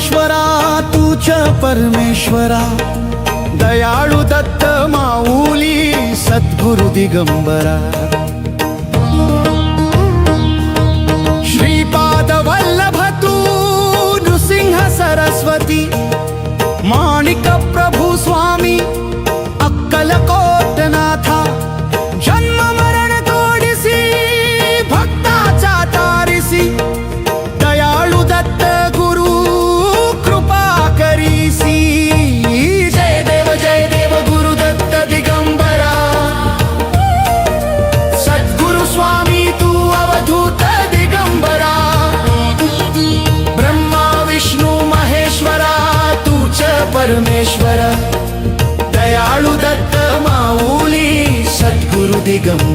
माहेश्वरा तूच परमेश्वरा, दयाळु दत्त माऊली सद्गुरु दिगंबरा। श्रीपाद वल्लभ तू नृसिंह सरस्वती, माणिक प्रभु स्वामी अक्कलकोटनाथा। जन्म मरण तोडिसी भक्ताचा तारिसी, दयाळु दत्त गुरु कृपा करीसी। जय देव गुरु दत्त दिगंबरा, सद्गुरु स्वामी तू अवधूत दिगंबरा। ब्रह्मा विष्णु महेश्वरा तूच परमेश्वरा, दयाळु दत्त माऊली सद्गुरु दिगंबरा।